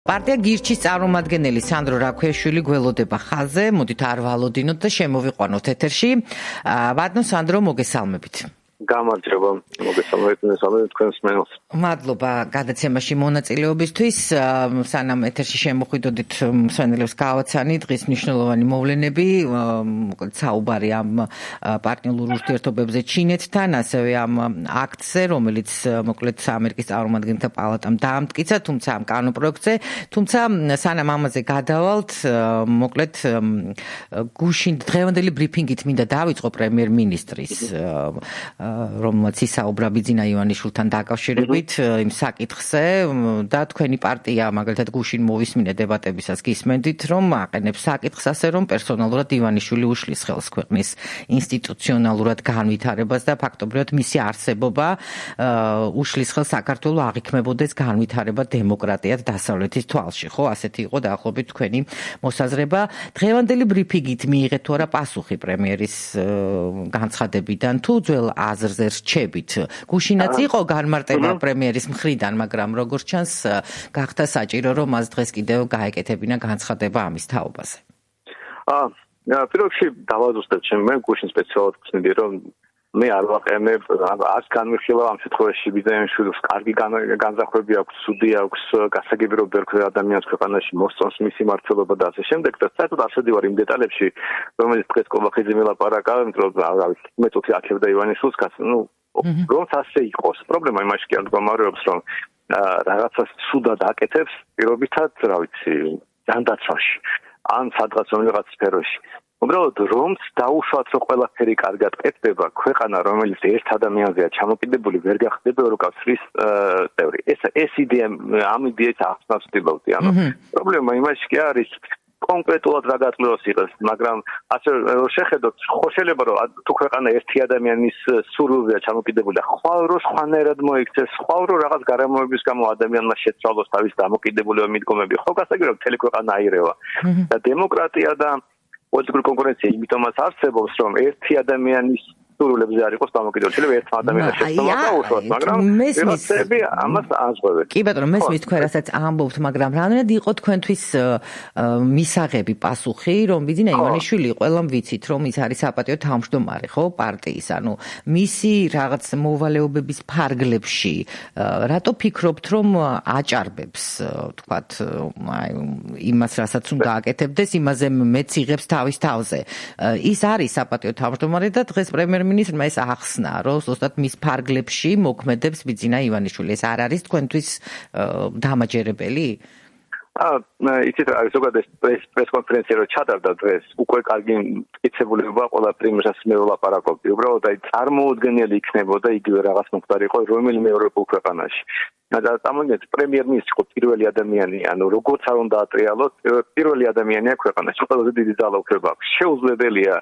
პარტია გირჩის წარმომადგენელი სანდრო რაქვიაშვილი გველოდება ხაზზე, მოდით არ ვალოდინოთ და შემოვიყვანოთ ეთერში. ბატონო სანდრო, მოგესალმებით. გამარჯობა, მოგესალმებით თქვენს მენელს. მადლობა გადაცემაში მონაწილეობისთვის. სანამ ეთერში შემოხვიდოდით, მსმენელებს გავაცანი დღის მნიშვნელოვანი მოვლენები, საუბარი ამ პარტნიორულ ურთიერთობებზე ჩინეთთან, ასევე ამ აქტზე, რომელიც მოკლედ ამერიკის წარმომადგენელთა პალატამ დაამტკიცა, თუმცა ამ კანონპროექტზე, თუმცა სანამ ამაზე გადავალთ, მოკლედ გუშინ დღევანდელი ბრიფინგით მინდა დავიწყო პრემიერ-მინისტრის რომელმაც ისაუბრა ბიძინა ივანიშვილთან დაკავშირებით იმ საკითხზე და თქვენი პარტია მაგალითად გუშინ მოვისმინე დებატებისას გისმენდით, რომ აყენებს საკითხს ასე, რომ პერსონალურად ივანიშვილი უშლის ხელს ქვეყნის ინსტიტუციონალურად განვითარებას და ფაქტობრივად მისი არსებობა უშლის ხელს საქართველოს აღიქმებოდეს განვითარება დემოკრატიად დასავლეთის თვალში, ხო? ასეთი იყო დაახლოებით თქვენი მოსაზრება. დღევანდელი ბრიფინგით მიიღეთ თუ არა პასუხი პრემიერის განცხადებიდან თუ ძველ აზრზე რჩებით. გუშინაც იყო განმარტება პრემიერის მხრიდან, მაგრამ როგორც ჩანს, გახდა საჭირო, რომ მას დღეს კიდევ გაეკეთებინა განცხადება ამის თაობაზე. პირველ რიგში დავაზუსტებ მე გუშინ სპეციალურად ვწნიდი, რომ მე არ ვაყენებ ას განვიხილავ ამ შემთხვევაში ბიძიანიშვილს კარგი განზრახვები აქვს, სუდი აქვს, გასაგები რომ ბევრ ადამიანს ქვეყანაში მოსწონს მისი მმართველობა და ასე შემდეგ და საერთოდ არ შედივარ იმ დეტალებში, რომელიც დღეს კოლხიძე მელაპარაკა, რომ მე თვითონ აკეთებდა ივანიშვილს, რომ ასე იყოს. პრობლემა იმაში კი არ მდგომარეობს, რომ რაღაცას სუდად აკეთებს პირობითად, რა ვიცი, ჯანდაცვაში ან სადღაც რაღაც სფეროში. უბრალოდ რომც დაუშვათ, რომ ყველაფერი კარგად კეთდება, ქვეყანა რომელიც ერთ ადამიანზეა ჩამოკიდებული, ვერ გახდება ევროკავშირის წევრი. ეს იდეა ამ იდეით ახსნას ვთქვი, ანუ პრობლემა იმაში კი არის კონკრეტულად რა გაწმენდოს იყოს, მაგრამ ასე შეხედოთ, ხო შეიძლება რომ თუ ქვეყანა ერთი ადამიანის სურვილზეა ჩამოკიდებული, ხვალ რო სხვანაირად მოიქცეს, ხვალ რო რაღაც გარემოების გამო ადამიანმა შეცვალოს თავის დამოკიდებულება მიდგომები, ხო გასაგებია რომ მთელი ქვეყანა აირევა. და დემოკრატია და პოლიტიკური კონკურენცია იმიტომაც არსებობს, რომ ერთი ადამიანის სურვილებზე არ იყოს დამოკიდებული. შეიძლება ერთ ადამიანს შეცვალოს და უშუალოდ, მაგრამ ვიღაცები ამას აღწევენ. კი ბატონო, მესმის თქვენ რასაც ამბობთ, მაგრამ რამდენად იყო თქვენთვის მისაღები პასუხი, რომ ბიძინა ივანიშვილი ყველამ ვიცით, რომ ის არის საპატიო თავმჯდომარე, ხო, პარტიის, ანუ მისი რაღაც მოვალეობების ფარგლებში, რატო ფიქრობთ, რომ აჭარბებს, თქვათ, იმას, რასაც უნდა აკეთებდეს, იმაზე მეც იღებს თავის თავზე. ის არის საპატიო თავმჯდომარე და დღეს პრემიერ-მინისტრმა ეს ახსნა, რომ ზუსტად მის ფარგლებში მოქმედებს ბიძინა ივანიშვილი. ეს არ არის თქვენთვის დამაჯერებელი? იცით რა, ზოგადად პრეს-კონფერენცია რო ჩატარდა დღეს, უკვე კარგი მტკიცებულება ყველაფერი რასაც მე ვლაპარაკობდი. უბრალოდ აი წარმოუდგენელი იქნებოდა იგივე რაღაც მომხდარიყო რომელიმე ევროპულ ქვეყანაში. და წარმოგიდგენთ, პრემიერ-მინისტრი იყო პირველი ადამიანი, ანუ როგორც არ უნდა ატრიალოს, პირველი ადამიანია ქვეყანაში, ყველაზე დიდი ძალაუფლება აქვს. შეუძლებელია,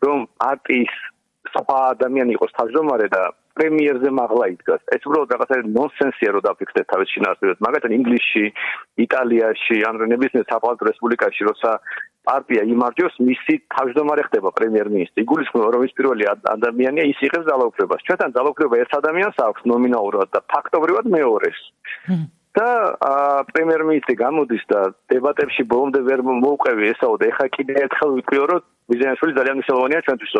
რომ პარტიის სხვა ადამიანი იყოს თავმჯდომარე და პრემიერზე მაღლა იდგას. ეს უბრალოდ რაღაცა ნონსენსია რო დაფიქრდეთ თავის შინაარსებად. მაგალითად ინგლისში, იტალიაში, ან ნებისმიერ საპარლამენტო რესპუბლიკაში, როცა პარტია იმარჯვებს, მისი თავმჯდომარე ხდება პრემიერ-მინისტრი. იგულისხმება, რომ ის პირველი ადამიანია, ის იღებს ძალაუფლებას. ჩვენთან ძალაუფლება ერთ ადამიანს აქვს ნომინალურად და ფაქტობრივად მეორეს. და პრემიერ-მინისტრი გამოდის და დებატებში ბოლომდე ვერ მოუყევი ესაო და ეხლა კიდე ერთხელ ვიტყვიო, რომ ბიძიანიშვილი ძალიან მნიშვნელოვანია ჩვენთვის.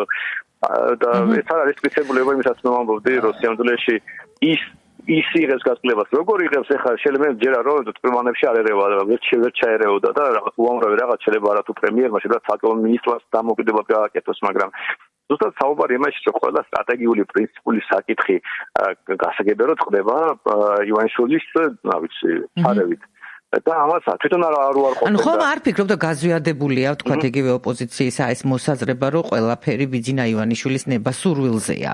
და ეს არ არის სპეციალურობა იმისაც მომამბობდი, რომ სიამოვნებაში ის იღებს გასწლებას. როგორ იღებს ეხლა შეიძლება ჯერა რომ პრემიანებში არ ერევა, ვერ ჩაერეოდა და რაღაც უამრავი რაღაც შეიძლება არათუ პრემიერმა შეიძლება საკუთარ მინისტრს დამოკიდებულად გააკეთოს, მაგრამ ზუსტად საუბარი იმაში, რომ ყველა სტრატეგიული პრინციპული საკითხი გასაგებია რომ ხდება ივანიშვილის, რა ვიცი, ფარევით. და ამას თვითონ არ უარყოფენ. ანუ ხომ არ ფიქრობ და გაზვიადებულია, თქვათ იგივე ოპოზიციისა ეს მოსაზრება, რომ ყველაფერი ბიძინა ივანიშვილის ნება სურვილზეა.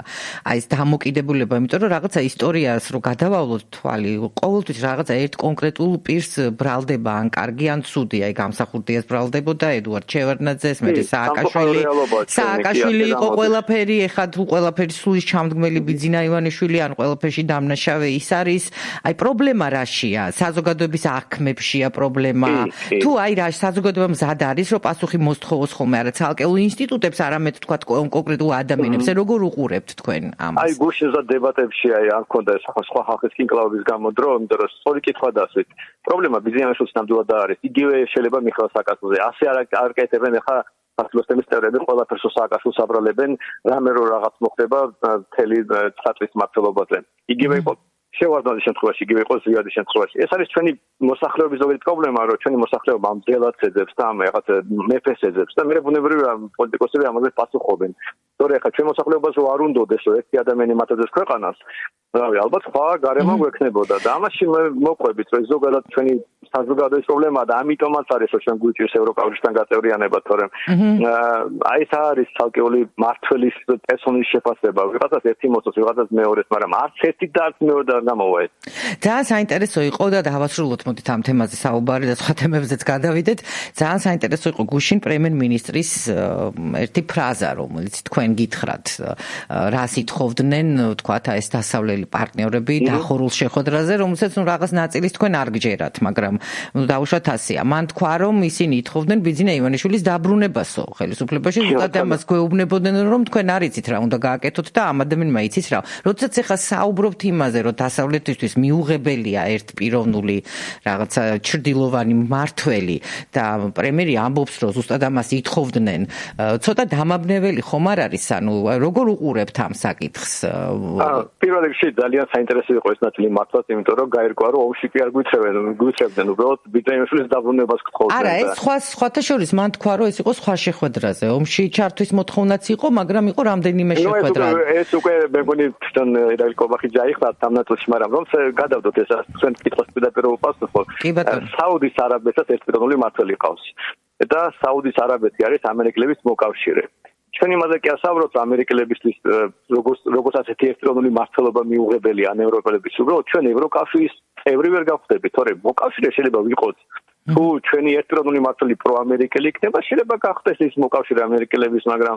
აი ეს დამოკიდებულება, იმიტომ რომ რაღაცა ისტორიას რო გადავავლოთ თვალი, ყოველთვის რაღაცა ერთ კონკრეტულ პირს ბრალდება, ან კარგი ან ცუდი, აი გამსახურდიას ბრალდებოდა ედუარდ ჩევარდნაძეს, მე სააკაშვილი იყო ყველაფერი, ეხლა თუ ყველაფერი სულის ჩამდგმელი ბიძინა ივანიშვილი, ან ყველაფერში დამნაშავე ის არის. აი პრობლემა რაშია? საზოგადოების აღქმება დათმებშია პრობლემა. თუ აი რა საზოგადოება მზად არის, რომ პასუხი მოსთხოვოს ხოლმე არა ცალკეულ ინსტიტუტებს, არამედ თქვა კონკრეტულ ადამიანებს, როგორ უყურებთ თქვენ ამას? აი გუშინ დებატებში არ მქონდა სხვა ხალხის კინკლაობის გამო დრო, იმიტომ რომ სწორი კითხვა დასვით. პრობლემა ბიზნესში ნამდვილად არის. იგივე შეიძლება მიხელ საკაცოზე. ასე არ კეთებენ ახლა საქართველოს წევრები ყველაფერს საკაცოს აბრალებენ, რამე რო რაღაც მოხდება მთელი ცატვის მართლობაზე. იგივე იყო შევარდნაძის შემთხვევაში, იგივე იყო ზვიადის შემთხვევაში. ეს არის ჩვენი მოსახლეობის ზოგადი პრობლემა, რომ ჩვენი მოსახლეობა ამდელად ეძებს და ამ რაღაც მეფეს ეძებს და მე ბუნებრივია პოლიტიკოსები ამაზე პასუხობენ. თორე ახლა ჩვენ მოსახლეობას რო არ უნდოდეს, რომ ერთი ადამიანი მათაძეს ქვეყანას, რავი, ალბათ სხვა გარემო გვექნებოდა და ამაში მოყვებით, რომ ზოგადად ჩვენი საზოგადოების პრობლემაა და ამიტომაც არის, რომ ჩვენ გვიჭირს ევროკავშირთან გაწევრიანება, თორემ აი ეს არის ცალკეული მართველის პერსონის შეფასება. ვიღაცას ერთი მოსწონს, ვიღაცას მეორეს, მაგრამ არც ერთი და არც მეორე არ გამოვა ეს. ძალიან საინტერესო იყო და დავასრულოთ მოდით ამ თემაზე საუბარი და სხვა თემებზეც გადავიდეთ. ძალიან საინტერესო იყო გუშინ პრემიერ-მინისტრის ერთი ფრაზა, რომელიც თქვენ გითხრათ, რას ითხოვდნენ, თქვათ ეს დასავლელი პარტნიორები დახურულ შეხვედრაზე, რომელსაც რაღაც ნაწილის თქვენ არ გჯერათ, მაგრამ დაუშვათ ასეა. მან თქვა, რომ ისინი ითხოვდნენ ბიძინა ივანიშვილის დაბრუნებასო ხელისუფლებაში, ზოგადად ამას გვეუბნებოდნენ, რომ თქვენ არ იცით რა უნდა გააკეთოთ და ამ ადამიანმა იცით რა. როდესაც ახლა საუბრობთ იმაზე, რომ დასავლეთისთვის მიუღებელია ერთპიროვნული რაღაცა ჩრდილოვანი მართველი და პრემიერი ამბობს, რომ ზუსტად ამას ითხოვდნენ, ცოტა დამაბნეველი ხომ არ არის, ანუ როგორ უყურებთ ამ საკითხს? პირველ რიგში ძალიან საინტერესო იყო ეს ნაწილი მართლაც, იმიტომ რომ გაირკვა, რომ ომში კი არ გვიწევდნენ, უბრალოდ ბიძინა შვილის გთხოვდნენ. არა, ეს სხვათა შორის მან თქვა, რომ ეს იყო სხვა შეხვედრაზე. ომში ჩართვის მოთხოვნაც იყო, მაგრამ იყო რამდენიმე შეხვედრა. ეს უკვე მე მგონი თვითონ ერაილ კობახიძე აიხსნა ამ ნაწილში, მაგრამ რომ გადავდოთ ეს თქვენ კითხვის პირდაპირ უპასუხოთ. საუდის არაბეთსაც ერთპიროვნული მართველი ყავს. და საუდის არაბეთი არის ამერიკელების მოკავშირე. ჩვენ იმაზე კი ასაუბრობთ, რომ ამერიკელებისთვის როგორც ასეთი ერთპიროვნული მმართველობა მიუღებელია ან ევროპელების, უბრალოდ ჩვენ ევროკავშირის წევრი ვერ გავხდებით, თორემ მოკავშირე შეიძლება ვიყოთ. თუ ჩვენი ერთპიროვნული მმართველი პროამერიკელი იქნება, შეიძლება გახდეს ის მოკავშირე ამერიკელების, მაგრამ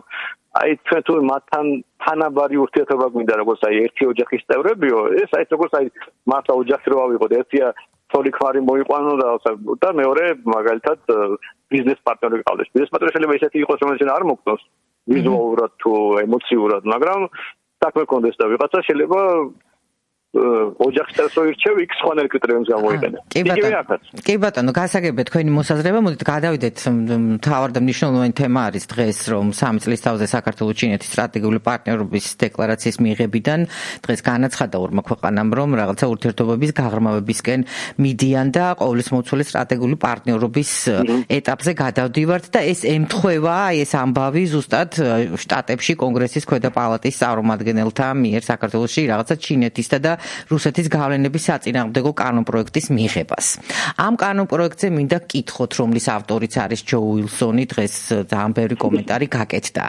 აი ჩვენ თუ მათთან თანაბარი ურთიერთობა გვინდა, როგორც აი ერთი ოჯახის წევრებიო, ეს აი როგორც აი მართლა ოჯახი რო ავიღოთ, ერთია თორი ქმარი მოიყვანო და მეორე მაგალითად ბიზნეს პარტნიორი ყავდეს. ბიზნეს პარტნიორი შეიძლება ისეთი იყოს, რომელიც არ მოგწონს ვიზუალურად თუ ემოციურად, მაგრამ საქმე კონდეს და ვიღაცა შეიძლება ოჯახის წევრს ირჩევ, იქ სხვანაირ კრიტერიუმს გამოიყენებს. კი ბატონო, გასაგებია თქვენი მოსაზრება, მოდით გადავიდეთ. მთავარ და მნიშვნელოვანი თემა არის დღეს, რომ 3 წლის თავზე საქართველოს-ჩინეთის სტრატეგიული პარტნიორობის დეკლარაციის მიღებიდან დღეს განაცხადა ორმა ქვეყანამ, რომ რაღაცა ურთიერთობების გაღრმავებისკენ მიდიან და ყოვლისმომცველი სტრატეგიული პარტნიორობის ეტაპზე გადავდივართ და ეს ემთხვევა, ეს ამბავი ზუსტად შტატებში კონგრესის ქვედა პალატის წარმომადგენელთა მიერ საქართველოში რაღაცა ჩინეთისა და რუსეთის გავლენების საწინააღმდეგო კანონპროექტის მიღებას. ამ კანონპროექტზე მინდა გკითხოთ, რომლის ავტორიც არის ჯო უილსონი, დღეს ძალიან ბევრი კომენტარი გაკეთდა.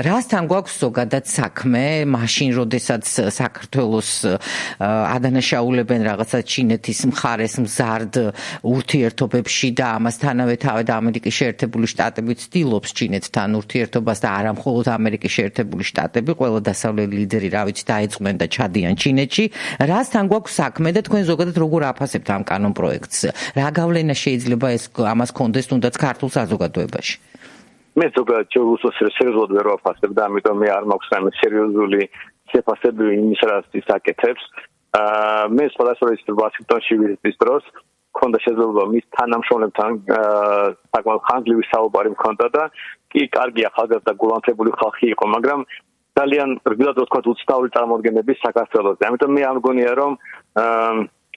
რასთან გვაქვს ზოგადად საქმე, მაშინ როდესაც საქართველოს ადანაშაულებენ რაღაცა ჩინეთის მხარეს მზარდ ურთიერთობებში და ამასთანავე თავად ამერიკის შეერთებული შტატები ცდილობს ჩინეთთან ურთიერთობას და არა მხოლოდ ამერიკის შეერთებული შტატები, ყველა დასავლელი ლიდერი რა ვიცი დაეწყნენ და ჩადიან ჩინეთში. რასთან გვაქვს საქმე და თქვენ ზოგადად როგორ აფასებთ ამ კანონპროექტს? რა გავლენა შეიძლება ეს ამას კონდეს თუნდაც ქართულ საზოგადოებაში? მე ზოგადად სერიოზულად ვერ ვაფასებ და ამიტომ მე არ მაქვს ამ სერიოზული შეფასება იმის რაც ის აკეთებს. მე სხვადასხვა ვაშინგტონში ვიზიტის დროს მქონდა შესაძლებლობა მის თანამშრომლებთან საკმაოდ ხანგრძლივი საუბარი მქონდა და კი კარგი ახალგაზრდა გულანთებული ხალხი იყო, მაგრამ ძალიან რბილად ვთქვათ უცნაური წარმოდგენების საქართველოს. ამიტომ მე არ მგონია რომ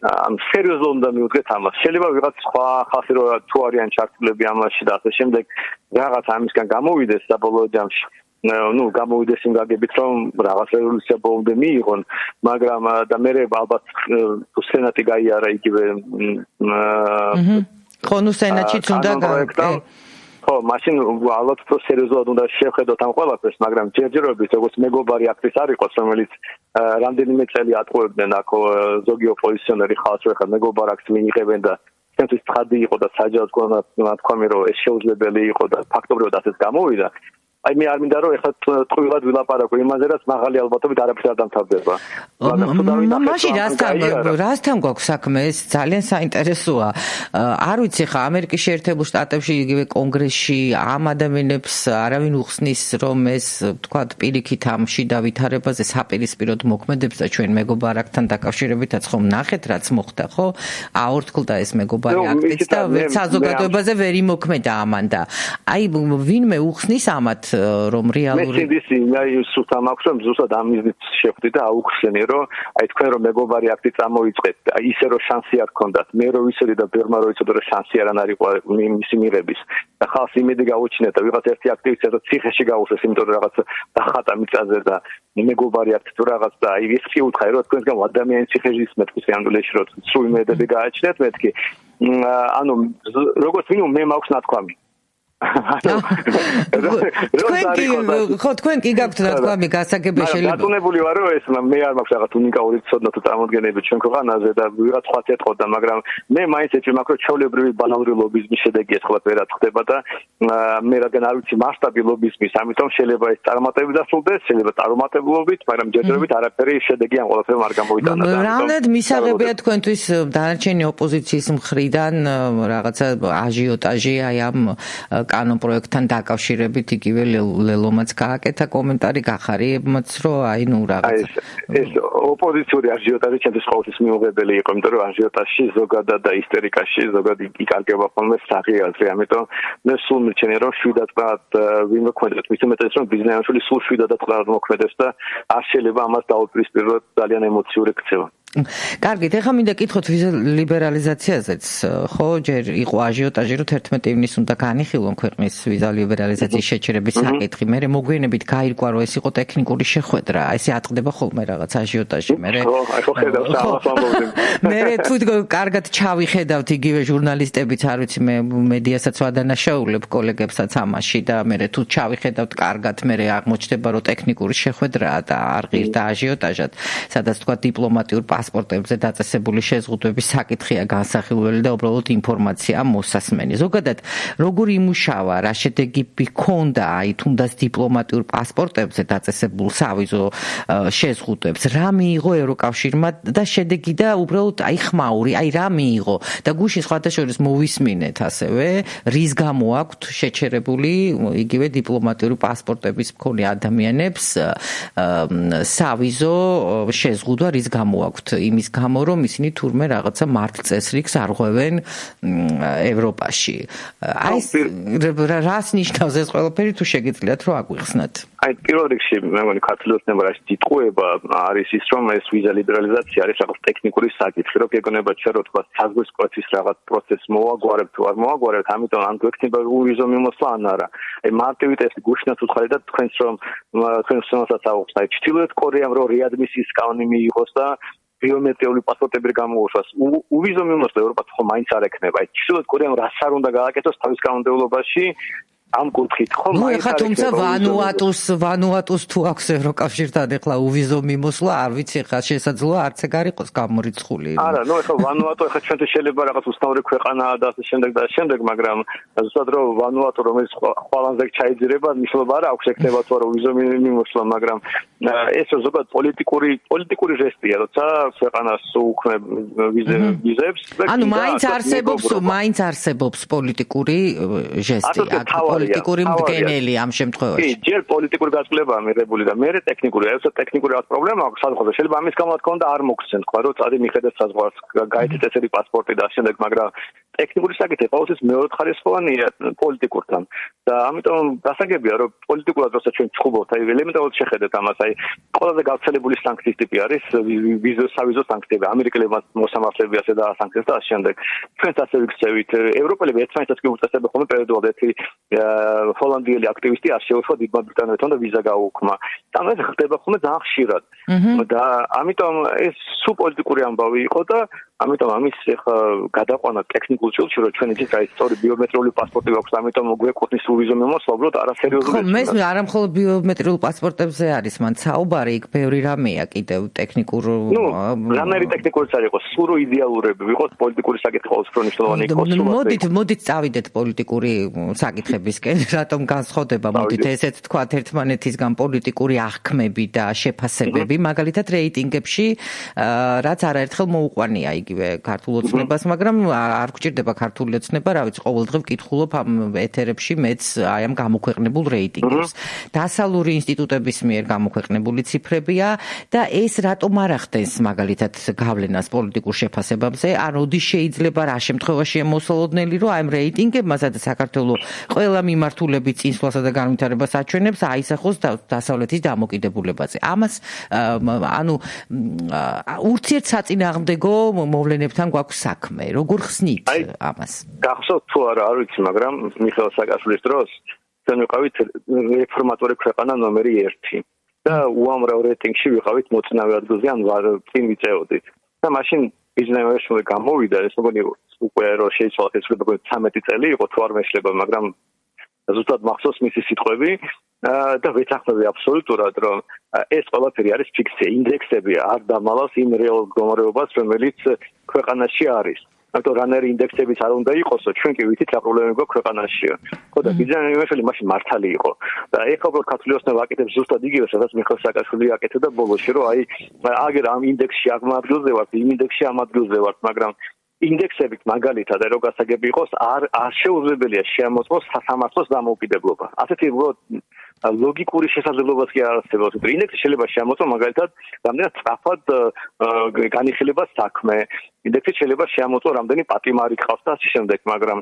ამ სერიოზულად უნდა მივუძღეთ ამას. შეიძლება ვიღაც სხვა ხალხი რო თუ არიან ჩართულები ამაში და ასე შემდეგ რაღაც ამისგან გამოვიდეს საბოლოო ჯამში. გამოვიდეს იმ გაგებით რომ რაღაც რევოლუცია ბოლომდე მიიღონ, მაგრამ და მე ალბათ თუ სენატი გაიარა იგივე ხო, სენატშიც უნდა ხო, მაშინ ალბათ უფრო სერიოზულად უნდა შევხედოთ ამ ყველაფერს, მაგრამ ჯერჯერობით როგორც მეგობარი აქტის არ იყოს, რომელიც რამდენიმე წელი ატყუებდნენ აქ ზოგი ოპოზიციონერი ხალხს, რომ ხა მეგობარ აქტს მიიღებენ და ჩვენთვის ცხადი იყო და საჯარო თქვა რომ ეს შეუძლებელი იყო და ფაქტობრივად ასეც გამოვიდა. აი მე არ მინდა რომ ეხლა ტყუილად ვილაპარაკო იმაზე რაც მაღალი ალბათობით არაფერს არ დამთავრდება. მაშინ რასთან გვაქვს საქმე ეს ძალიან საინტერესოა. არ ვიცი ხა ამერიკის შეერთებულ შტატებში იგივე კონგრესში ამ ადამიანებს არავინ უხსნის რომ ეს თქვათ პირიქით ამ შიდა ვითარებაზე საპირისპიროდ მოქმედებს და ჩვენ მეგობარაკთან დაკავშირებითაც ხომ ნახეთ რაც მოხდა ხო? აორთქლდა ეს მეგობარი აქტიც და ვერც საზოგადოებაზე ვერ იმოქმედა ამან და აი ვინმე უხსნის ამათ რომ რეალური მე სულთ ამაქვს რომ ზუსტად ამ მიზნით შეხვდი და აუხსენე რომ აი თქვენ რომ მეგობარი აქტი წამოიწყეთ ისე რომ შანსი არ გქონდათ მე რო ვიცოდი და ბერმა რო ვიცოდა რომ შანსი არანარ იყო მისი მიღების და ხალხს იმედი გაუჩინეთ და ვიღაც ერთი აქტივისტი და ციხეში გაუსეს იმიტომ რომ რაღაც დახატა მიწაზე და მეგობარი აქტი თუ რაღაც და აი ეს კი უთხარი რომ თქვენს გამო ადამიანის ციხეში მეთქვის ამდენში რომ სულ იმედები გააჩნიათ მეთქი ანუ როგორც მინიმუმ მე მაქვს ნათქვამი თქვენ კი გაქვთ ნათქვამი გასაგები შეიძლება დაწუნებული ვარ რომ ეს მე არ მაქვს რაღაც უნიკალური ცოდნა თუ წარმოდგენები ჩვენ ქვეყანაზე და ვიღაც ხვალ ეთყოდა მაგრამ მე მაინც ეჭვი მაქვს რომ ჩვეულებრივი ბანალური ლობიზმის შედეგი ეს ხოლმე ვერად ხდება და მე რადგან არ ვიცი მასშტაბი ლობიზმის ამიტომ შეიძლება ეს წარმატებით დასრულდეს შეიძლება წარუმატებლობით მაგრამ ჯერჯერობით არაფერი შედეგი ამ ყველაფერმა არ გამოვიტანა და რამდენად მისაღებია თქვენთვის დანარჩენი ოპოზიციის მხრიდან რაღაცა აჟიოტაჟი აი ამ კანონ პროექტთან დაკავშირებით იგივე ლელომაც გააკეთა კომენტარი გახარიებმაც რომ აი ნუ რაღაც ეს ოპოზიციური აჟიოტაჟი ჩემთვის ყოველთვის მიუღებელი იყო იმიტომ რომ აჟიოტაჟში ზოგადად და ისტერიკაში ზოგადად იკარგება ხოლმე საღიაზე ამიტომ მე სულ მირჩენია რომ შვიდად ვინმე ქმედებს მის უმეტეს რომ ბიზნესში სულ შვიდად მოქმედებს და არ შეიძლება ამას დაუპირისპიროთ ძალიან ემოციური ქცევა კარგით, ეხლა მინდა კითხოთ ვიზა ლიბერალიზაციაზეც, ხო, ჯერ იყო აჟიოტაჟი, რომ 11 ივნისს უნდა განიხილონ ქვეყნის ვიზა ლიბერალიზაციის შეჩერების საკითხი. მე მოგვიანებით გაირკვა, რომ ეს იყო ტექნიკური შეხვედრა, ესე ატყდება ხოლმე რაღაც აჟიოტაჟი. მე თუ კარგად ჩავიხედავთ იგივე ჟურნალისტებიც, არ ვიცი, მე მედიასაც ვადანაშაულებ კოლეგებსაც ამაში და მე თუ ჩავიხედავთ კარგად, მე აღმოჩნდება, რომ ტექნიკური შეხვედრაა და არ ღირდა აჟიოტაჟად, სადაც თქვა დიპლომატიურ პასპორტებზე დაწესებული შეზღუდვების საკითხია განსახილველი და უბრალოდ ინფორმაცია მოსასმენი. ზოგადად, როგორი იმუშავა, რა შედეგები ჰქონდა, აი თუნდაც დიპლომატიურ პასპორტებზე დაწესებულ სავიზო შეზღუდვებს, რა მიიღო ევროკავშირმა და შედეგი და უბრალოდ აი ხმაური, აი რა მიიღო და გუშინ სხვადასხვა მოვისმინეთ ასევე, რის გამო აქვთ შეჩერებული იგივე დიპლომატიური პასპორტების მქონე ადამიანებს სავიზო შეზღუდვა რის გამო აქვთ იმის გამო რომ ისინი თურმე რაღაცა მართლწესრიგს არღვევენ ევროპაში. აი რას ნიშნავს ეს ყველაფერი თუ შეგიძლიათ რომ აგვიხსნათ? აი პირველ რიგში მე მგონი ქართულად ნებარაში დიტყუება არის ის რომ ეს ვიზა ლიბერალიზაცია არის რაღაც ტექნიკური საკითხი რომ გეგონება ჩვენ რო თქვა საზღვრის კვეთის რაღაც პროცესს მოაგვარებთ თუ არ მოაგვარებთ ამიტომ ამ გვექნება ვიზო მიმოსვლა ან არა. აი მარტივით ეს გუშინაც უთხარი და თქვენს რომ თქვენს რომელსაც აუხსნა აი ჩრდილოეთ კორეამ რო რეადმისიის კანონი მიიღოს და ბიომეტრიული პასპორტები გამოუშვას. უვიზო მიმოსვლა ევროპაში ხომ მაინც არ ექნება. აი ჩრდილოეთ კორეამ რას არ უნდა გააკეთოს თავის კანონმდებლობაში ამ კუთხით ხომ მაინც არ ექნება. ვანუატუს თუ აქვს ევროკავშირთან ეხლა უვიზო მიმოსვლა, არ ვიცი ხა შესაძლოა არც ეგ არ იყოს გამორიცხული. არა, ნუ ეხლა ვანუატუ ეხლა ჩვენთვის შეიძლება რაღაც უცნაური ქვეყანაა და ასე შემდეგ, მაგრამ ზუსტად რომ ვანუატუ რომელიც ყველანზე ჩაიძირება, მნიშვნელობა არ აქვს ექნება თუ არა უვიზო მიმოსვლა, მაგრამ ეს ზოგადად პოლიტიკური ჟესტია, როცა ქვეყანას უქმებ ვიზებს. ანუ მაინც არსებობს პოლიტიკური ჟესტი. პოლიტიკური მდგენელი ამ შემთხვევაში. კი, ჯერ პოლიტიკური გაწმლებაა მიღებული და მე ტექნიკური, այսօր ტექნიკური რაღაც პრობლემა აქვს საზღვარზე. შეიძლება ამის გამო თქვა და არ მოგხსენ, თქვა რომ წადი მიხედეთ საზღვარს, გაიცეთ ესეთი პასპორტი და შემდეგ, მაგრამ ტექნიკური საკითხი ყოველთვის მეორეხარისხოვანია პოლიტიკურთან. და ამიტომ გასაგებია რომ პოლიტიკურად როცა ჩვენ ვწუბობთ, აი ელემენტარულად შეხედეთ ამას, აი ყველაზე გავრცელებული სანქციის ტიპი არის სავიზო სანქციები, ამერიკელებმა მოსამართლეები ასე და სანქციები და ასე შემდეგ. ჩვენც ასე ვიქცევით, ევროპელები ერთმანეთს კი უწესდებენ ხოლმე პერიოდულად ერთი ჰოლანდიელი აქტივისტი არ შეუშვა დიდმა ბრიტანეთთან და ვიზა გაუქმა. და ეს ხდება ხოლმე ძალიან ხშირად. და ამიტომ ეს სულ პოლიტიკური ამბავი იყო და ამიტომ ამის ხა გადაყვანა ტექნიკურ ჭილში რომ ჩვენ იცით აი სწორი ბიომეტრიული პასპორტი გვაქვს ამიტომ გვეკუთვნის ვიზო მომოსვლა უბრალოდ არასერიოზული ხო მე არა მხოლოდ ბიომეტრიულ პასპორტებზე არის მან საუბარი იქ ბევრი რამეა კიდევ ტექნიკურ რამერი ტექნიკურიც არ იყოს სურო იდეალურები ვიყოთ პოლიტიკური საკითხი ყოველთვის უფრო მნიშვნელოვანი იყოს მოდით წავიდეთ პოლიტიკური საკითხებისკენ რატომ განსხვავდება მოდით ესეთ თქვათ ერთმანეთისგან პოლიტიკური აღქმები და შეფასებები მაგალითად რეიტინგებში რაც არაერთხელ მოუყვანია იგივე ქართულ ოცნებას მაგრამ არ გვჭირდება ქართული ოცნება რა ვიცი ყოველდღე ვკითხულობ ამ ეთერებში მეც აი ამ გამოქვეყნებულ რეიტინგებს დასავლური ინსტიტუტების მიერ გამოქვეყნებული ციფრებია და ეს რატომ არ ახდენს მაგალითად გავლენას პოლიტიკურ შეფასებებზე ან როდის შეიძლება რა შემთხვევაშია მოსალოდნელი რომ აი ამ რეიტინგებმა სადაც საქართველოს ყველა მიმართულებით წინსვლასა და განვითარებას აჩვენებს აისახოს დასავლეთის დამოკიდებულებაზე ამას ანუ ურთიერთსაწინააღმდეგო მოვლენებთან გვაქვს საქმე როგორ ხსნით ამას გახსოვთ თუ არა არ ვიცი მაგრამ მიხეილ სააკაშვილის დროს ჩვენ ვიყავით რეფორმატორი ქვეყანა ნომერი 1 და უამრავ რეიტინგში ვიყავით მოწინავე ადგილზე ან წინ ვიწეოდით და მაშინ ბიზნესმენი გამოვიდა ეს მოგონი უკვე რომ შეიცვალა ეს უკვე 13 წელი იყო თუ არ მეშლება მაგრამ ზუსტად მახსოვს მისი სიტყვები და ვეთანხმები აბსოლუტურად რომ ეს ყველაფერი არის ფიქსია ინდექსები არ დამალავს იმ რეალ მდგომარეობას რომელიც ქვეყანაში არის ანუ რანერი ინდექსებიც არ უნდა იყოსო ჩვენ კი ვიცით რა პრობლემები გვაქვს ქვეყანაშია ხო და ბიზნესმენი მაშინ მართალი იყო და ეხლა უფრო ქართული ოცნება აკეთებს ზუსტად იგივე სადაც მიხეილ სააკაშვილი აკეთებდა ბოლოში რომ აი აგერ ამ ინდექსში ამ ადგილზე ვართ იმ ინდექსში ამ ადგილზე ვართ მაგრამ ინდექსებით მაგალითად რო გასაგები იყოს არ შეუძლებელია შეამოწმოს სასამართლოს დამოუკიდებლობა ასეთი უბრალოდ ლოგიკური შესაძლებლობაც კი არ არსებობს. ინდექსი შეიძლება შემოწმო მაგალითად რამდენად სწრაფად განიხილება საქმე. ინდექსი შეიძლება შემოწმო რამდენი პატიმარი ყავს და ასე შემდეგ, მაგრამ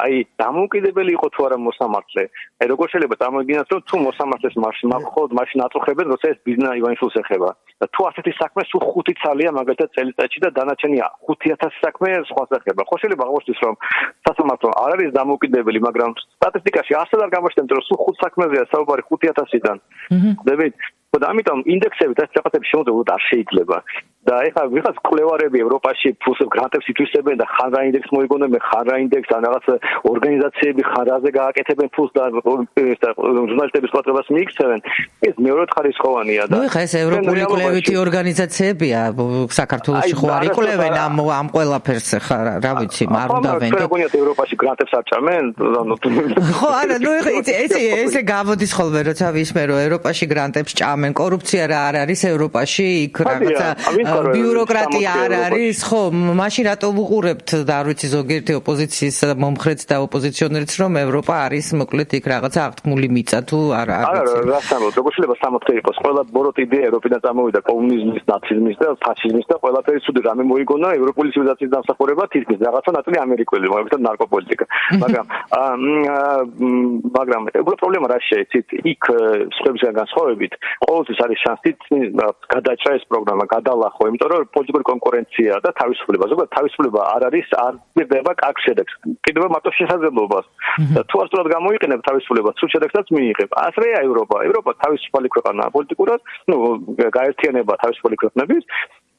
აი დამოუკიდებელი იყო თუ არა მოსამართლე. აი როგორ შეიძლება წარმოგიდგენთ რომ თუ მოსამართლეს მახოთ მაშინ აწუხებენ როცა ეს ბიზნეს ივანიშვილს ეხება. და თუ ასეთი საქმე სულ 5 ცალია მაგალითად წელიწადში და დანარჩენია 5000 საქმე სხვა ეხება. ხო შეიძლება აღნიშნოს რომ სასამართლო არ არის დამოუკიდებელი, მაგრამ სტატისტიკაში ასად არ გამოჩნდება რომ სულ 5 საქმეზეა საუბარი 5000-დან. ხვდებით? და ამიტომ ინდექსები და რაღაცები შემოწმოთ არ შეიძლება. და ეხლა ვიღაც კვლევარები ევროპაში ფულს გრანტებს ითვისებენ და ხან რა ინდექს მოიგონებენ, ხან რა ინდექს ან რაღაც ორგანიზაციები ხან რაზე გააკეთებენ ფულს და ჟურნალისტების ყურადღებას მიიქცევენ. ეს მეორეხარისხოვანია და ნუ ეხლა ეს ევროპული კვლევითი ორგანიზაციებია საქართველოში ხო არ იკვლევენ ამ ყველაფერს ხა რა ვიცი არ უნდა ვენ. თქვენ გონიათ ევროპაში გრანტებს არჭამენ? ხო არა ნუ ეხლა ესე გამოდის ხოლმე როცა ვისმენ რომ ევროპაში გრანტებს ჭამენ კორუფცია რა არ არის ევროპაში იქ რაღაცა ბიუროკრატია არ არის ხო მაშინ რატომ უყურებთ და არ ვიცი ზოგიერთი ოპოზიციის მომხრეც და ოპოზიციონერიც რომ ევროპა არის მოკლედ იქ რაღაცა აღთქმული მიწა თუ არა არა რა სამოთ როგორ შეიძლება სამოთხე იყოს ყველა ბოროტ იდეა ევროპიდან წამოვიდა კომუნიზმის ნაციზმის და ფაშიზმის და ყველაფერი ცუდი რამე მოიგონა ევროპული ცივილიზაციის დამსახურება თითქმის რაღაცა ნაწილი ამერიკული მაგალითად ნარკოპოლიტიკა მაგრამ უბრალოდ პრობლემა რა შეიცით იქ სხვებისგან განსხვავებით ყოველთვის არის შანსი გადაჭრა ეს პროგრამა გადალახო იმიტომ რომ პოლიტიკური კონკურენცია და თავისუფლება ზოგადად თავისუფლება არ არის არ დება კაკ შედეგს კიდევ მარტო შესაძლებლობას და თუ არ სწორად გამოიყენებ თავისუფლებას თუ შედეგსაც მიიღებ ასრეა ევროპა თავისუფალი ქვეყანაა პოლიტიკურად გაერთიანება თავისუფალი ქვეყნების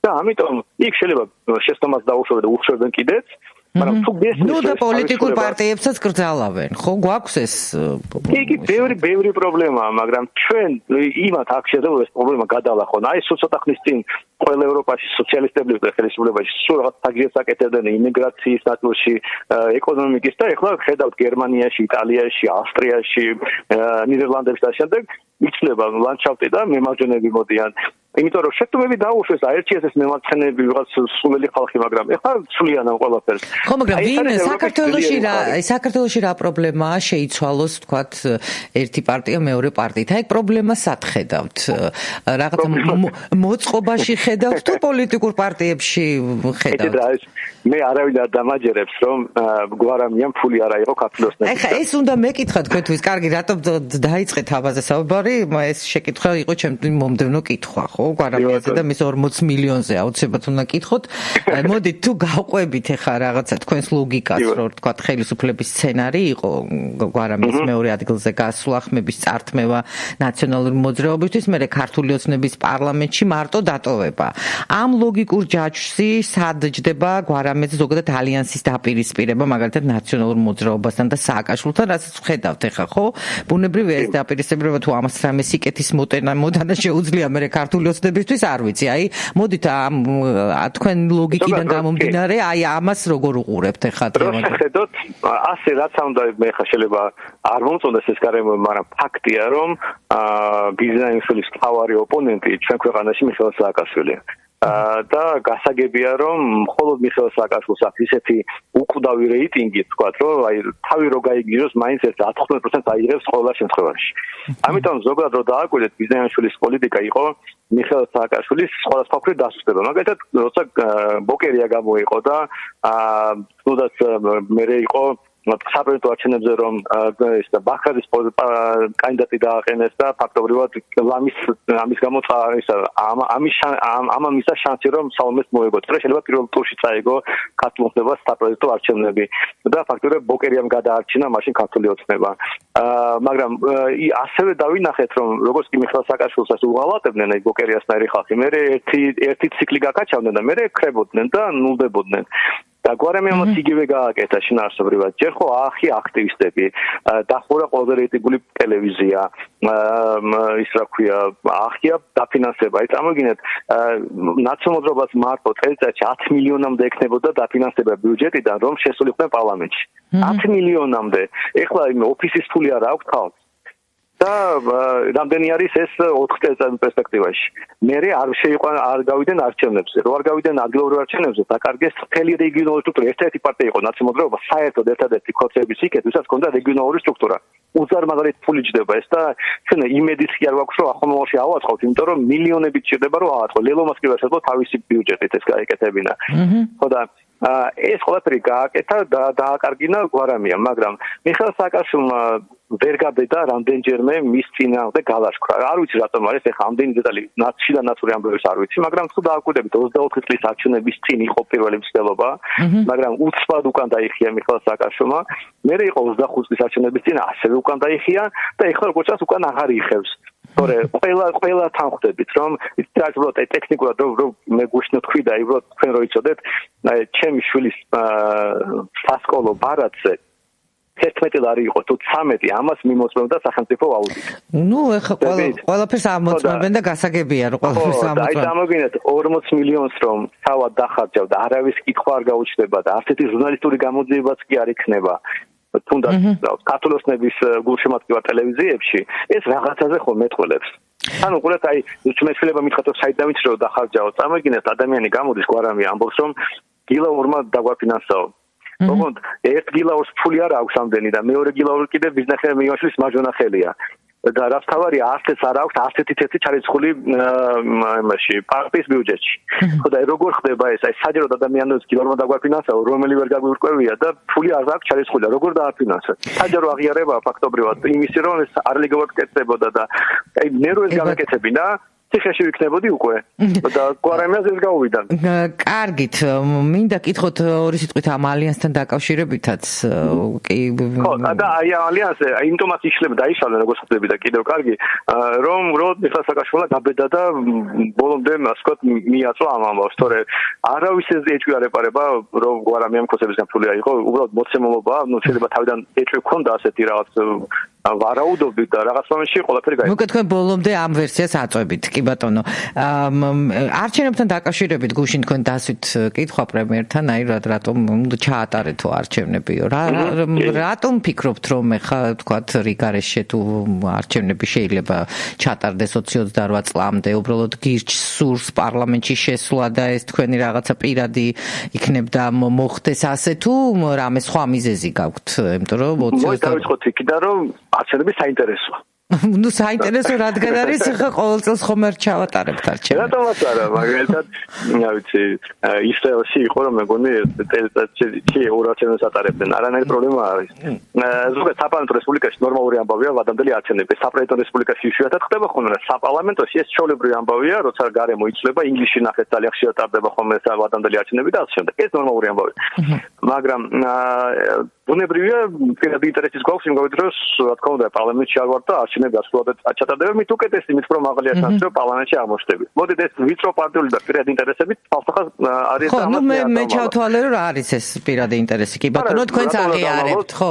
და ამიტომ იქ შეიძლება შეცდომას დაუშვებენ და უშვებენ კიდეც მაგრამ თუ ნუ და პოლიტიკურ პარტიებსაც კრძალავენ ხო გვაქვს ეს იგი ბევრი პრობლემაა მაგრამ ჩვენ იმათ აქ შეიძლება ეს პრობლემა გადალახონ აი ცოტა ხნის წინ ყველა ევროპაში სოციალისტები და ხელისუფლებაში სულ რაღაც თაგიებს აკეთებდნენ იმიგრაციის ნაწილში ეკონომიკის და ეხლა ხედავთ გერმანიაში იტალიაში ავსტრიაში ნიდერლანდებში და შემდეგ იცლება ლანდშაფტი და მემარჯვენეები მოდიან იმიტომ რომ შეცდომები დაუშვეს აერჩიეს ეს მემარცხენეები ვიღაც სულელი ხალხი მაგრამ ეხლა ცვლიან ამ ყველაფერს ხო მაგრამ ვინ საქართველოში რა პრობლემაა შეიცვალოს თქვათ ერთი პარტია მეორე პარტიით აი პრობლემა სად ხედავთ რაღაცა მოწყობაში ხედავთ თუ პოლიტიკურ პარტიებში ხედავთ მე არავინ არ დამაჯერებს რომ გვარამიან ფული არა იყო ქართლოსნებს ეხლა ეს უნდა მეკითხა თქვენთვის კარგი რატომ დაიწყეთ ამაზე საუბარი ეს შეკითხვა იყო ჩემთვის მომდევნო კითხვა ხო ხო, გვარამიაზე და მის 40 მილიონზე აუცილებლად უნდა კითხოთ. მოდით თუ გავყვებით ახლა რაღაცა თქვენს ლოგიკას, რომ თქვა ხელისუფლების სცენარი იყო გვარამის მეორე ადგილზე გასვლა, ხმების წართმევა ნაციონალური მოძრაობისთვის, მერე ქართული ოცნების პარლამენტში მარტო დატოვება. ამ ლოგიკურ ჯაჭვში სად ჯდება გვარამიაზე ზოგადად ალიანსის დაპირისპირება, მაგალითად ნაციონალურ მოძრაობასთან და სააკაშვილთან, რასაც ვხედავთ ახლა, ხო? ბუნებრივია ეს დაპირისპირება თუ ამას რამე სიკეთის მოდანა შეუძლია მე ქართული ოცნებისთვის, არ ვიცი. აი, მოდით თქვენ ლოგიკიდან გამომდინარე, აი ამას როგორ უყურებთ ახლა დღევანდელ? ხედოთ, ასე რაც უნდა მე ხა შეიძლება არ მომწონდეს ეს გარემო, მაგრამ ფაქტია, რომ ბიზნესის თავარი ოპონენტი ჩვენ ქვეყანაში მიხეილ სააკაშვილია. და გასაგებია რომ მხოლოდ მიხეილ სააკაშვილს აქვს ისეთი უკვდავი რეიტინგი თქვათ რომ აი თავი რო გაიგიჟოს მაინც ეს 14% აიღებს ყველა შემთხვევაში. ამიტომ ზოგადად რო დააკვირდეთ ბიზნესის პოლიტიკა იყო მიხეილ სააკაშვილის სხვადასხვაგვარი დასუსტება. მაგალითად როცა ბოკერია გამოიყო და თუნდაც მერე იყო საპრეზიდენტო არჩევნებზე რომ ეს და ბაქრაძის კანდიდატი დააყენეს და ფაქტობრივად ამის გამო ამის შანსი რომ საომეს მოეგო. შეიძლება პირველ ტურში წაიგო ქართულ ოცნებას საპრეზიდენტო არჩევნები და ფაქტობრივად ბოკერიამ გადაარჩინა მაშინ ქართული ოცნება. მაგრამ ასევე დავინახეთ რომ როგორც კი მიხეილ სააკაშვილს უღალატებდნენ აი ბოკერიასნაირი ხალხი, მე ერთი ციკლი გაკაჩავდნენ და მე ხრებოდნენ და ნულდებოდნენ. და გვარამიამაც იგივე გააკეთა შინაარსობრივად. ჯერ ხო ახი აქტივისტები, დახურა ყველაზე რეიტინგული ტელევიზია, ის რა ქვია, ახია დაფინანსება. აი წარმოგიდგენთ, ნაციონალურობას მარტო წელიწადში 10 მილიონამდე ექნებოდა დაფინანსება ბიუჯეტიდან, რომ შესულიყვნენ პარლამენტში. 10 მილიონამდე. ეხლა იმ ოფისის ფული არ აქვს თავს. და რამდენი არის ეს 4 წელიწადის პერსპექტივაში. მერე არ გავიდნენ არჩევნებზე. რო არ გავიდნენ ადგილობრივ არჩევნებზე, დაკარგეს მთელი რეგიონალური სტრუქტურა. ერთ-ერთი პარტია იყო ნაციონალურობა, საერთოდ ერთადერთი ქორწების იქეთ, ვისაც ჰქონდა რეგიონალური სტრუქტურა. უზარმაზარი ფული ჯდება ეს და ჩვენ იმედიც კი არ გვაქვს, რომ ახალმოყოლში ავაწყოთ, იმიტომ რომ მილიონები ჭირდება რომ ავაწყოთ. ლელომას კი ვერ შეძლო თავისი ბიუჯეტით ეს გაეკეთებინა. ხო და ეს ყველაფერი გააკეთა და დააკარგინა გვარამია, მაგრამ მიხეილ სააკაშვილმა ვერ გაბედა რამდენჯერმე მის წინააღმდეგ გალაშქრა. არ ვიცი რატომ არის ეხა ამდენი დეტალი შიდა ნაცური ამბების არ ვიცი, მაგრამ თუ დააკვირდებით 24 წლის არჩევნების წინ იყო პირველი მცდელობა, მაგრამ უცბად უკან დაიხია მიხეილ სააკაშვილმა. მერე იყო 25 წლის არჩევნების წინ ასევე უკან დაიხია და ეხლა როგორც ჩანს უკან აღარ იხევს. თორე ყველა თანხდებით რომ ის უბრალოდ ტექნიკურად რომ მე გუშინო თქვი და უბრალოდ თქვენ რო იცოდეთ ჩემი შვილის სასკოლო ბარათზე 11 ლარი იყო თუ 13 ამას მიმოწმებდა სახელმწიფო აუდიტი. ნუ ეხლა ყველაფერს ამოწმებენ და გასაგებია რომ ყველაფერს ამოწმებენ. აი წარმოგიდგენთ 40 მილიონს რომ თავად დახარჯავ და არავის კითხვა არ გაუჩნდება და არც ერთი ჟურნალისტური გამოძიებაც კი არ იქნება. თუნდაც ქართული ოცნების გულშემატკივარ ტელევიზიებში ეს რაღაცაზე ხომ მეტყველებს. ანუ ყურეთ აი ჩვენ შეიძლება მითხრათ რომ საიდან ვიცი რომ დახარჯავ. წარმოგიდგენთ ადამიანი გამოდის გვარამი ამბობს რომ გილაურმა დაგვაფინანსაო. თუმცა ერთ გილაურს ფული არ აქვს ამდენი და მეორე გილაური კიდე ბიზნესმენ მiyoshi's მაჯონა ხელია. და რაც თავარია არც არ აქვს 111 ჩარიცხული იმაში პარტიის ბიუჯეტში. ხო და როგორ ხდება ეს? აი საჯაროდ ადამიანებს გილაურმა დაგვაფინანსაო, რომელი ვერ გაგვირკვევია და ფული არ აქვს ჩარიცხული. როგორ დააფინანსა? საჯარო აღიარება ფაქტობრივად იმისი რომ ეს არ ლეგალურად კეთდებოდა და აი მე რო ეს გავაკეთებინა ციხეში ვიქნებოდი უკვე და გვარამიაზე გავუვიდან. კარგით, მინდა კითხოთ ორი სიტყვით ამ ალიანსთან დაკავშირებითაც კი. ხო, და აი ალიანსი იმიტომაც იშლება დაიშალა როგორც ხდები და კიდევ კარგი, რომ მიხეილ სააკაშვილმა გაბედა და ბოლომდე ასე ვთქვათ მიაწვა ამ ამბავს, თორე არავის ეს ეჭვი არ ეპარება, რომ გვარამიამ ქოსებისგან ფული აიღო, უბრალოდ მოცემულობა, ნუ შეიძლება თავიდან ეჭვი ქონდა ასეთი რაღაც ვარაუდობდით და რაღაც მომენტში ყველაფერი გაიგო. მოკლედ თქვენ ბოლომდე ამ ვერსიას აწვევით, კი ბატონო. არჩევნებთან დაკავშირებით გუშინ თქვენ დასვით კითხვა პრემიერთან, აი რატომ ჩაატარეთო არჩევნებიო? რატომ ფიქრობთ რომ ეხა თქვათ რიგარეშე თუ არჩევნები შეიძლება ჩატარდეს 28 წლამდე, უბრალოდ გირჩ სურს პარლამენტში შესვლა და ეს თქვენი რაღაცა პირადი იქნებდა მოხდეს ასე თუ რამე სხვა მიზეზი გაქვთ, იმიტომ რომ 20 დავიწყოთ იქიდან რომ არჩევნები საინტერესოა. ნუ საინტერესო რადგან არის ხა ყოველ წელს ხომ არ ჩავატარებთ არჩევნებს. რატომაც არა, მაგალითად, ვიცი, ისრაელში იყო რომ მეგონი წელიწადში ორ არჩევნებს ატარებდნენ. არანაირი პრობლემა არის. ზოგადად საპარლამენტო რესპუბლიკაში ნორმალური ამბავია ვადამდელი არჩევნები. საპრეზიდენტო რესპუბლიკაში იშვიათად ხდება ხოლმე, საპარლამენტოში ეს ჩვეულებრივი ამბავია, როცა გარე მოიცვლება ინგლისში ნახეთ ძალიან ხშირად ტარდება ხოლმე ვადამდელი არჩევნები და ასე შემდეგ. ეს ნორმალური ამბავია. მაგრამ ბუნებრივია პირადი ინტერესის გვაქვს იმ დროს, რა თქმა უნდა, პარლამენტში არ ვარ და არჩევნები ასრულებად ჩატარდება, მით უკეთესი, მით უფრო მაღალია შანსი, რომ პარლამენტში აღმოჩნდებით. მოდით ეს ვიწრო პარტიული და პირადი ინტერესები თავსახად არის და ამას მე ჩავთვალე რომ არის ეს პირადი ინტერესი. კი ბატონო, თქვენც აღიარებთ, ხო?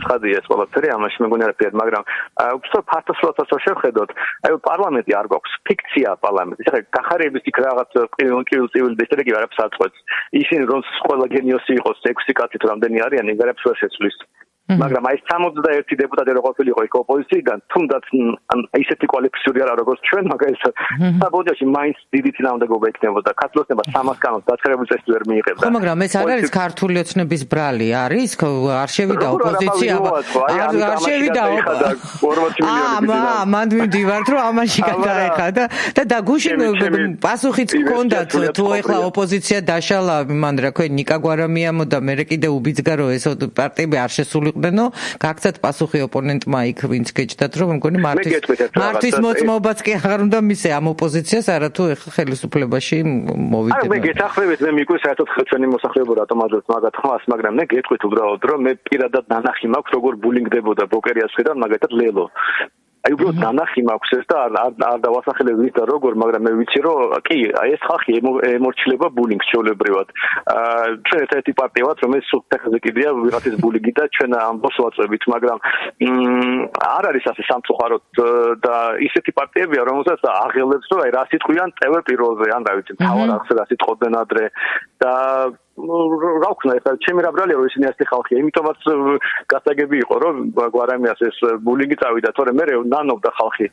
ცხადია ეს ყველაფერი, ამაში მეგონი არაფერი, მაგრამ უფრო ფართოსროთაც შევხედოთ, აი პარლამენტი არ გვაქვს, ფიქცია პარლამენტი. ეხლა გახარების იქ რაღაც კრივ-წივილი დესტრიგი არაფერს არ წყვეტს. ისინი რომ ყველა გენიოსი იყოს 6 კაცით რამდენი არიან, არაფერს ვერ შეცვლის. მაგრამ აი 61 დეპუტატი რო ყოფილიყო იქ ოპოზიციიდან, თუნდაც ისეთი კვალიფიციური არა როგორც ჩვენ, მაგალითად, საბოდიაში მაინც დიდი წინააღმდეგობა იქნებოდა. ქართულოცნება 300 კანონს დაცხერებული წესი ვერ მიიღებდა. ხო, მაგრამ ეს არ არის ქართული ოცნების ბრალი, არის? არ შევიდა ოპოზიცია, არ შევიდა 40 მილიონი. მანდ მივდივართ, რომ ამაში გადაეხა და გუშინ პასუხიც გქონდათ, თუ ეხლა ოპოზიცია დაშალა, მან რა ქვია, ნიკა გვარამიამო და მე კიდე უბიძგა, რომ ეს პარტიები არ შესული გაგცეთ პასუხი ოპონენტმა იქ ვინც გეჭდათ რომ მგონი მართვის მოწმობაც კი აღარ უნდა მისე ამ ოპოზიციას არათუ ეხლა ხელისუფლებაში მოვიდება. არა მე გეთახმებით მე მიგვი საერთოდ ჩვენი მოსახლეობა რატომ აძლევს მაგათ ხმას, მაგრამ მე გეტყვით უბრალოდ რომ მე პირადად ნანახი მაქვს როგორ ბულინგდებოდა ბოკერიას ხედავ მაგათად ლელო. აი უბრალოდ ნანახი მაქვს ეს და არ დავასახელებ ვით და როგორ, მაგრამ მე ვიცი რომ კი ეს ხალხი ემორჩილება ბულინგს ჩვეულებრივად. ჩვენ ერთ-ერთი პარტია ვართ, რომელიც სულ ფეხზე კიდია ვიღაცის ბულინგი და ჩვენ ამბობს ვაწვევით, მაგრამ არ არის ასე სამწუხაროდ და ისეთი პარტიებია, რომელსაც აღელებს რომ აი რა სიტყვიან ტევე პირველზე, ან რა ვიცი, თავარ ახსე რა სიტყობდნენ ადრე და რა ვქნა ეხლა ჩემი რა ბრალია რომ ისინი ასეთი ხალხია, იმიტომაც გასაგები იყო რომ გვარამიას ეს ბულინგი წავიდა, თორემ მე ნანობდა ხალხი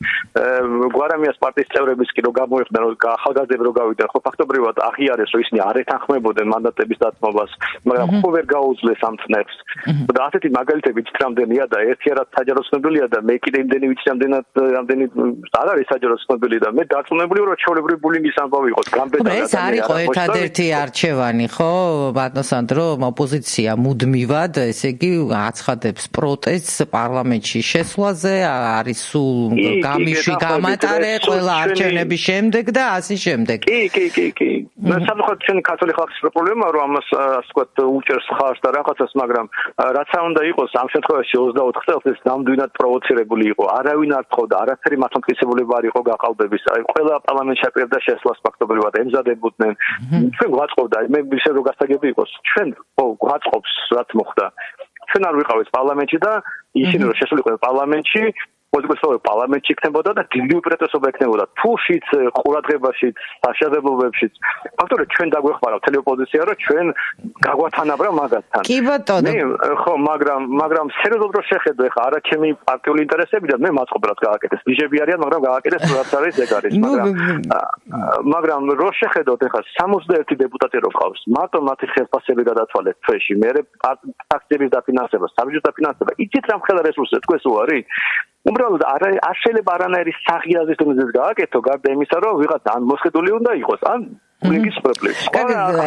გვარამიას პარტიის წევრების კი რომ გამოიხდნენ რომ ახალგაზრდები რომ გავიდნენ, ხო ფაქტობრივად აღიარეს რომ ისინი არ ეთანხმებოდნენ მანდატების დათმობას, მაგრამ ხო ვერ გაუძლეს ამ თნებს და ასეთი მაგალითები ცრამდენია და ერთიარად საჯარო ცნობილია და მე კიდე იმდენი ვიცი რამდენი არ არის საჯარო ცნობილი და მე დარწმუნებული ვარ რომ ჩვეულებრივი ბულინგის ამბავი იყო გამბედა და ეს არის ხო ერთადერთი არჩევანი, ხო ბატონო სანდრო, ოპოზიცია მუდმივად, ესე იგი აცხადებს პროტესტს პარლამენტში შესვლაზე, არის სულ გამიშვი გამატარე ყველა არჩევნების შემდეგ და ასე შემდეგ. კი. სამწუხაროდ ჩვენი ქართული ხალხის პრობლემაა რომ ამას ასე ვთქვათ უჭერს ხარს და რაღაცას, მაგრამ რაც არ უნდა იყოს ამ შემთხვევაში 24 წელს ეს ნამდვილად პროვოცირებული იყო. არავინ არ თხოვდა, არაფერი მართლმსაჯულება არ იყო გაყალბების. აი ყველა პარლამენტში აპირებდა შესვლას ფაქტობრივად ემზადებოდნენ. ჩვენ გვაწყობდა, მე ისე რომ გასაგები იყოს. ჩვენ გვაწყობს რაც მოხდა. ჩვენ არ ვიყავით პარლამენტში და ისინი რომ შესულიყვნენ პარლამენტში, მოძღვეშობა პარლამენტში იქნებოდა და დიდი უპირატესობა იქნებოდა თულშიც, ყურადღებაშიც, საშედეგობებშიც. ფაქტორი ჩვენ დაგვეხმარა მთელი ოპოზიცია, რომ ჩვენ გაგვათანაბრა მაგათთან. კი ბატონო. ხო, მაგრამ სერიოზულად რო შეხედო, ეხლა არა ჩემი პარტიული ინტერესები და მე მაწყობ რაც გააკეთეს. ბიჟები არიან, მაგრამ გააკეთეს რაც არის ეგ არის, მაგრამ რო შეხედოთ, ეხლა 61 დეპუტატი რო ყავს, მარტო მათი ხელფასები გადათვალეთ თვეში, მე ფაქტების დაფინანსება, საბჭოთა დაფინანსება, იცით რა მხოლოდ რესურსები თქვენს უარი? უბრალოდ არ შეიძლება არანაირი საღიაზის დონეზე გააკეთო, გარდა იმისა, რომ ვიღაცა ან მოსყიდული უნდა იყოს, ან ბულინგის პრობლემა.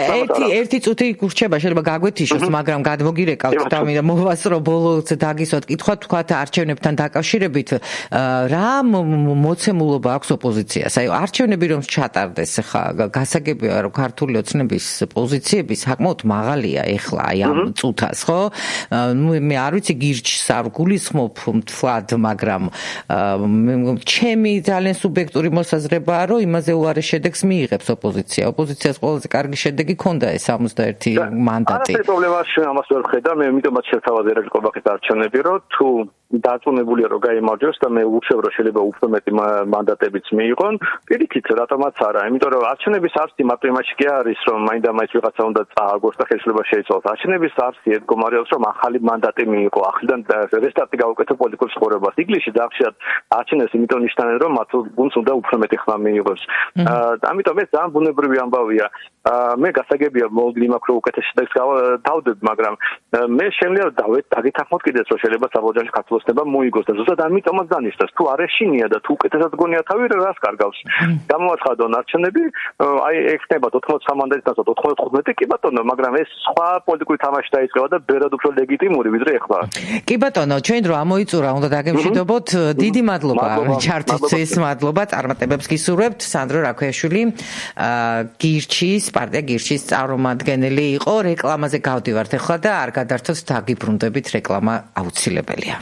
ერთი წუთი გურჩება, შეიძლება გაგვეთიშოს, მაგრამ გადმოგირეკავთ და მინდა მოვასწრო ბოლოს დაგისვათ კითხვა, თქვათ არჩევნებთან დაკავშირებით, რა მოცემულობა აქვს ოპოზიციას? აი არჩევნები რომ ჩატარდეს, ხა გასაგებია რომ ქართული ოცნების პოზიციები საკმაოდ მაღალია ეხლა აი ამ წუთას, ხო? მე არ ვიცი გირჩს არ გულისხმობ მთლად, მაგრამ ჩემი ძალიან სუბიექტური მოსაზრებაა, რომ იმაზე უარეს შედეგს მიიღებს ოპოზიცია. ოპოზიციას ყველაზე კარგი შედეგი ჰქონდა ეს 61 მანდატი. არა პრობლემა ამას ვერ ხედავ, მე იმიტომაც შეთავაზე რა გიყობახეთ არჩევნები, რომ თუ დარწმუნებულია რომ გაიმარჯვებს და მე უჩვევ რომ შეიძლება უფრო მეტი მანდატებიც მიიღონ, პირიქით რატომაც არა, იმიტომ რომ არჩევნების არსი მარტო იმაში კი არის რომ მაინდა-მაინც ვიღაცა უნდა წააგოს და ხელისუფლება შეიცვალოს. არჩევნების არსი მდგომარეობს რომ ახალი მანდატი მიიღო, ახლიდან რესტარტი გაუკეთო პოლიტიკურ ცხოვრებას. ინგლისში დახშად არჩევნებს იმიტომ ნიშნავენ რომ მათ გუნდს უნდა უფრო მეტი ხმა მიიღოს. ამიტომ ეს ძალიან ბუნებრივი ამბავია. მე გასაგებია მოლოდინი მაქვს რომ უკეთეს შედეგს დავდებ, მაგრამ მე შემიძლია დაგითანხმოთ კიდეც რომ შეიძლება საბოლოოში ქართულ ოცნება მოიგოს და ზუსტად ამიტომაც დანიშნავს თუ არ ეშინია და თუ უკეთესად გონია თავი რას კარგავს გამოაცხადონ არჩევნები აი ექნება 83 მანდატიდან 95 კი ბატონო მაგრამ ეს სხვა პოლიტიკური თამაში დაიწყება და ბევრად უფრო ლეგიტიმური ვიდრე ეხლა კი ბატონო ჩვენ დრო ამოიწურა უნდა დაგემშვიდობოთ დიდი მადლობა ჩართვისთვის მადლობა წარმატებებს გისურვებთ სანდრო რაქვიაშვილი გირჩის პარტია გირჩის წარმომადგენელი იყო რეკლამაზე გავდივართ ახლა და არ გადართოთ დაგიბრუნდებით რეკლამა აუცილებელია